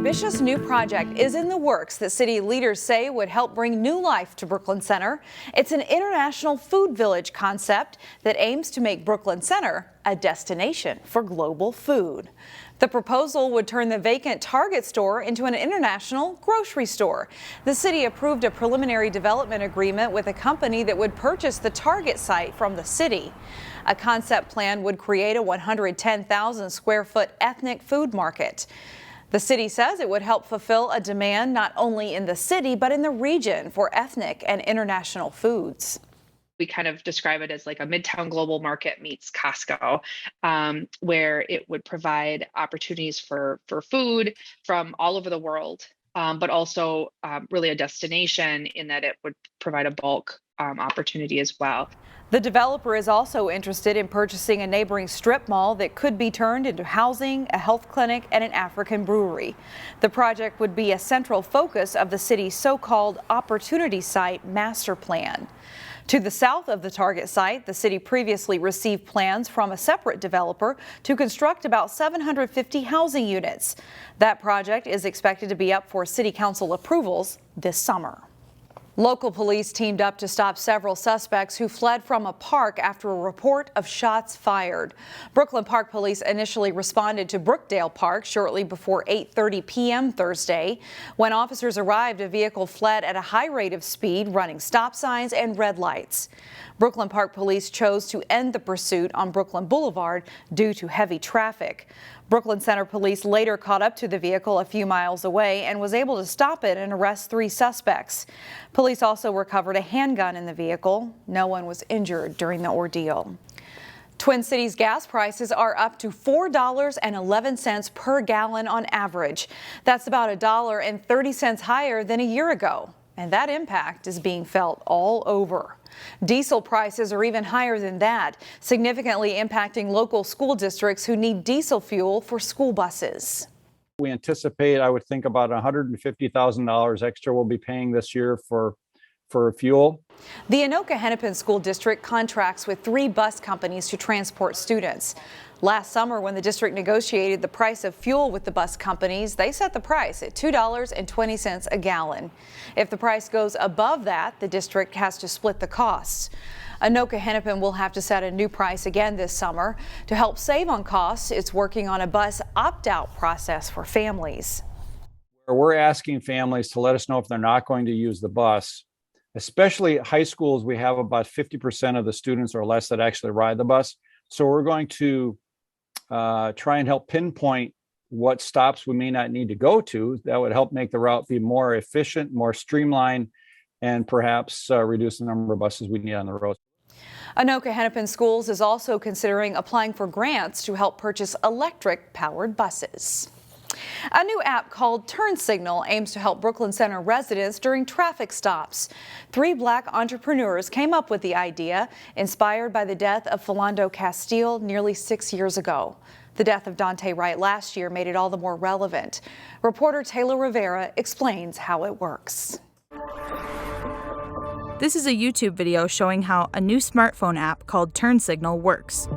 ambitious new project is in the works that city leaders say would help bring new life to Brooklyn Center. It's an international food village concept that aims to make Brooklyn Center a destination for global food. The proposal would turn the vacant Target store into an international grocery store. The city approved a preliminary development agreement with a company that would purchase the Target site from the city. A concept plan would create a 110,000 square foot ethnic food market. The city says it would help fulfill a demand not only in the city but in the region for ethnic and international foods. We kind of describe it as like a Midtown Global Market meets Costco, where it would provide opportunities for food from all over the world, but also really a destination in that it would provide a bulk opportunity as well. The developer is also interested in purchasing a neighboring strip mall that could be turned into housing, a health clinic, and an African brewery. The project would be a central focus of the city's so-called Opportunity Site Master Plan. To the south of the Target site, the city previously received plans from a separate developer to construct about 750 housing units. That project is expected to be up for city council approvals this summer. Local police teamed up to stop several suspects who fled from a park after a report of shots fired. Brooklyn Park Police initially responded to Brookdale Park shortly before 8:30 p.m. Thursday. When officers arrived, a vehicle fled at a high rate of speed, running stop signs and red lights. Brooklyn Park Police chose to end the pursuit on Brooklyn Boulevard due to heavy traffic. Brooklyn Center Police later caught up to the vehicle a few miles away and was able to stop it and arrest 3 suspects. Police also recovered a handgun in the vehicle. No one was injured during the ordeal. Twin Cities gas prices are up to $4.11 per gallon on average. That's about $1.30 higher than a year ago. And that impact is being felt all over. Diesel prices are even higher than that, significantly impacting local school districts who need diesel fuel for school buses. We anticipate, I would think, about $150,000 extra we'll be paying this year for fuel. The Anoka Hennepin School District contracts with 3 bus companies to transport students. Last summer, when the district negotiated the price of fuel with the bus companies, they set the price at $2.20 a gallon. If the price goes above that, the district has to split the costs. Anoka Hennepin will have to set a new price again this summer. To help save on costs, it's working on a bus opt-out process for families. We're asking families to let us know if they're not going to use the bus. Especially at high schools, we have about 50% of the students or less that actually ride the bus. So we're going to try and help pinpoint what stops we may not need to go to. That would help make the route be more efficient, more streamlined, and perhaps reduce the number of buses we need on the road. Anoka Hennepin Schools is also considering applying for grants to help purchase electric-powered buses. A new app called TurnSignl aims to help Brooklyn Center residents during traffic stops. 3 Black entrepreneurs came up with the idea, inspired by the death of Philando Castile nearly 6 years ago. The death of Dante Wright last year made it all the more relevant. Reporter Taylor Rivera explains how it works. This is a YouTube video showing how a new smartphone app called TurnSignl works.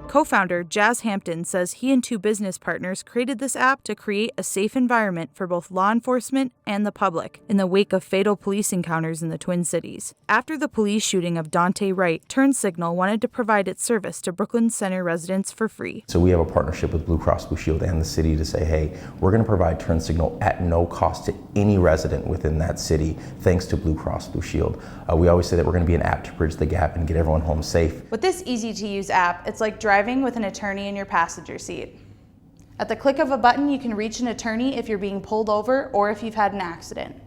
Co-founder Jazz Hampton says he and 2 business partners created this app to create a safe environment for both law enforcement and the public in the wake of fatal police encounters in the Twin Cities. After the police shooting of Dante Wright, TurnSignl wanted to provide its service to Brooklyn Center residents for free. So we have a partnership with Blue Cross Blue Shield and the city to say, hey, we're going to provide TurnSignl at no cost to any resident within that city, thanks to Blue Cross Blue Shield. We always say that we're going to be an app to bridge the gap and get everyone home safe. With this easy-to-use app, it's like driving with an attorney in your passenger seat. At the click of a button, you can reach an attorney if you're being pulled over or if you've had an accident.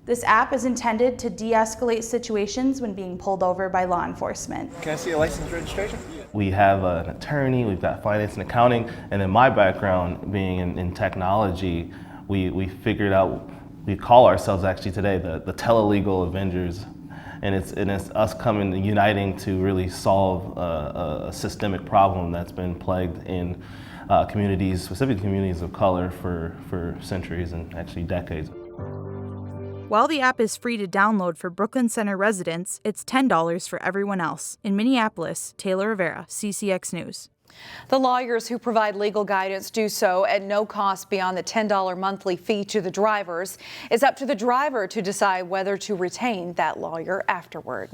This app is intended to de-escalate situations when being pulled over by law enforcement. Can I see a license registration? We have an attorney, we've got finance and accounting, and in my background being in technology, we figured out, we call ourselves actually today the telelegal Avengers. And it's us coming and uniting to really solve a systemic problem that's been plagued in communities, specifically communities of color, for centuries and actually decades. While the app is free to download for Brooklyn Center residents, it's $10 for everyone else. In Minneapolis, Taylor Rivera, CCX News. The lawyers who provide legal guidance do so at no cost beyond the $10 monthly fee to the drivers. It's up to the driver to decide whether to retain that lawyer afterward.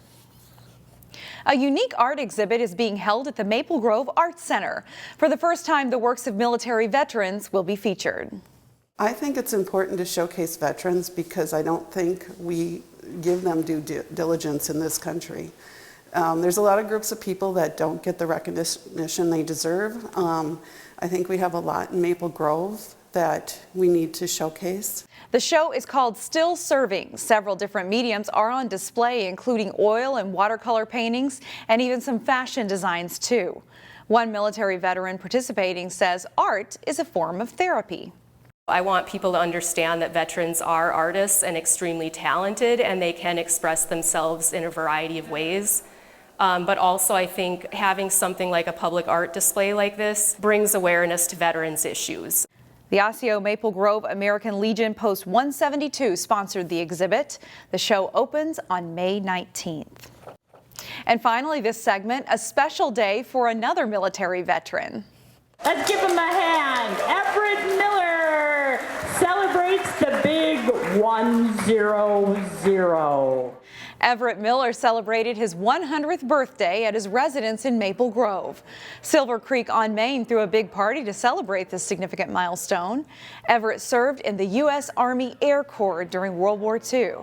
A unique art exhibit is being held at the Maple Grove Arts Center. For the first time, the works of military veterans will be featured. I think it's important to showcase veterans because I don't think we give them due diligence in this country. There's a lot of groups of people that don't get the recognition they deserve. I think we have a lot in Maple Grove that we need to showcase. The show is called Still Serving. Several different mediums are on display, including oil and watercolor paintings and even some fashion designs too. One military veteran participating says art is a form of therapy. I want people to understand that veterans are artists and extremely talented, and they can express themselves in a variety of ways. But also I think having something like a public art display like this brings awareness to veterans' issues. The Osseo Maple Grove American Legion Post 172 sponsored the exhibit. The show opens on May 19th. And finally, this segment, a special day for another military veteran. Let's give him a hand. Everett Miller celebrates the big 100. Everett Miller celebrated his 100th birthday at his residence in Maple Grove. Silver Creek on Main threw a big party to celebrate this significant milestone. Everett served in the U.S. Army Air Corps during World War II.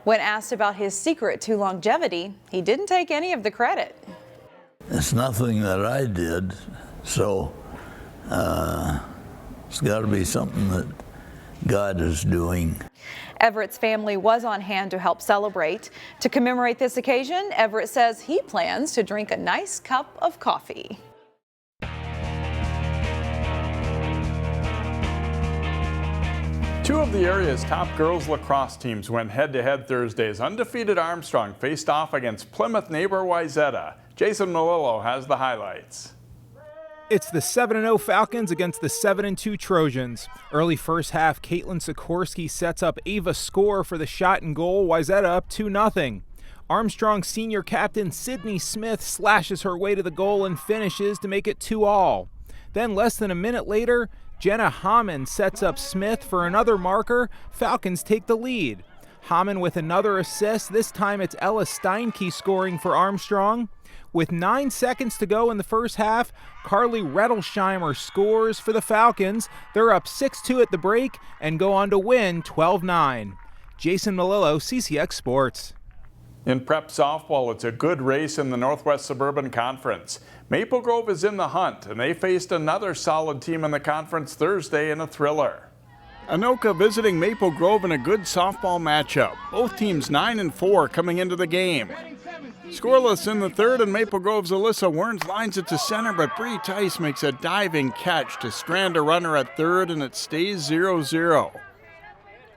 When asked about his secret to longevity, he didn't take any of the credit. It's nothing that I did, so it's got to be something that God is doing. Everett's family was on hand to help celebrate. To commemorate this occasion, Everett says he plans to drink a nice cup of coffee. Two of the area's top girls lacrosse teams went head-to-head Thursday as undefeated Armstrong faced off against Plymouth neighbor Wayzata. Jason Melillo has the highlights. It's the 7-0 Falcons against the 7-2 Trojans. Early first half, Caitlin Sikorsky sets up Ava's score for the shot and goal. Wayzata up 2-0. Armstrong senior captain Sydney Smith slashes her way to the goal and finishes to make it 2-2. Then less than a minute later, Jenna Hamann sets up Smith for another marker. Falcons take the lead. Hamann with another assist. This time it's Ella Steinke scoring for Armstrong. With 9 seconds to go in the first half, Carly Rettelsheimer scores for the Falcons. They're up 6-2 at the break and go on to win 12-9. Jason Melillo, CCX Sports. In prep softball, it's a good race in the Northwest Suburban Conference. Maple Grove is in the hunt, and they faced another solid team in the conference Thursday in a thriller. Anoka visiting Maple Grove in a good softball matchup. Both teams 9-4 coming into the game. Scoreless in the third, and Maple Grove's Alyssa Werns lines it to center, but Bree Tice makes a diving catch to strand a runner at third, and it stays 0-0.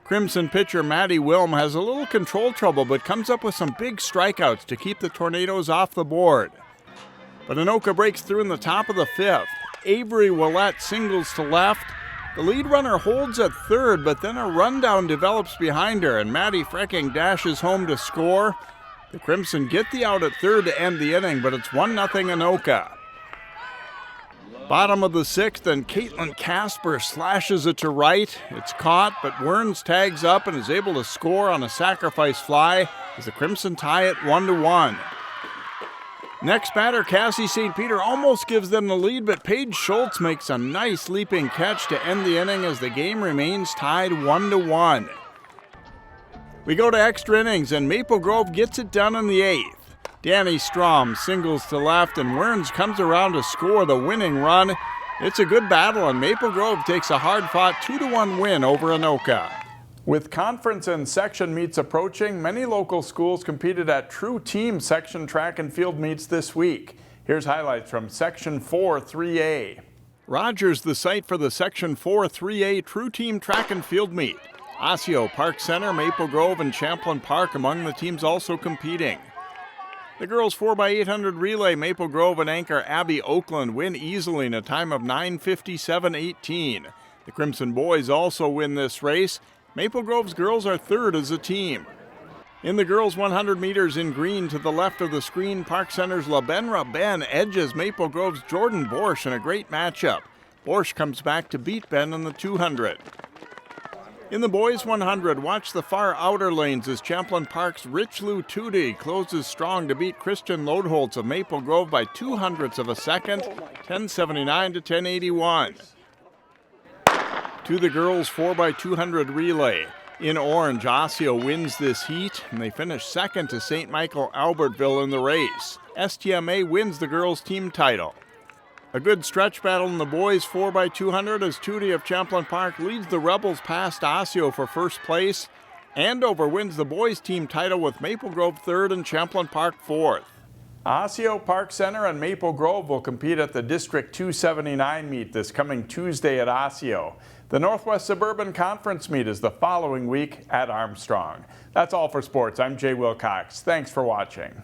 Crimson pitcher Maddie Wilm has a little control trouble, but comes up with some big strikeouts to keep the Tornadoes off the board. But Anoka breaks through in the top of the fifth. Avery Willette singles to left. The lead runner holds at third, but then a rundown develops behind her, and Maddie Frecking dashes home to score. The Crimson get the out at third to end the inning, but it's 1-0 Anoka. Bottom of the sixth, and Caitlin Casper slashes it to right. It's caught, but Werns tags up and is able to score on a sacrifice fly as the Crimson tie it 1-1. Next batter, Cassie St. Peter almost gives them the lead, but Paige Schultz makes a nice leaping catch to end the inning as the game remains tied 1-1. We go to extra innings, and Maple Grove gets it done in the eighth. Danny Strom singles to left, and Werns comes around to score the winning run. It's a good battle, and Maple Grove takes a hard-fought 2-1 win over Anoka. With conference and section meets approaching, many local schools competed at True Team section track and field meets this week. Here's highlights from Section 4 3A. Rogers the site for the Section 4 3A True Team track and field meet. Osseo, Park Center, Maple Grove, and Champlain Park among the teams also competing. The girls 4x800 relay, Maple Grove and anchor Abby Oakland win easily in a time of 9:57.18. The Crimson boys also win this race. Maple Grove's girls are third as a team. In the girls' 100 meters in green to the left of the screen, Park Center's LaBenra Ben edges Maple Grove's Jordan Borsch in a great matchup. Borsch comes back to beat Ben in the 200. In the boys' 100, watch the far outer lanes as Champlain Park's Rich Lou Tootie closes strong to beat Christian Lodeholtz of Maple Grove by 0.02 of a second, 10:79 to 10:81. To the girls' 4x200 relay. In orange, Osseo wins this heat, and they finish second to St. Michael Albertville in the race. STMA wins the girls' team title. A good stretch battle in the boys' 4x200 as Tootie of Champlain Park leads the Rebels past Osseo for first place. Andover wins the boys' team title with Maple Grove third and Champlain Park fourth. Osseo, Park Center, and Maple Grove will compete at the District 279 meet this coming Tuesday at Osseo. The Northwest Suburban Conference meet is the following week at Armstrong. That's all for sports. I'm Jay Wilcox. Thanks for watching.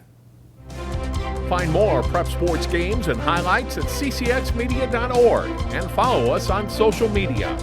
Find more prep sports games and highlights at ccxmedia.org and follow us on social media.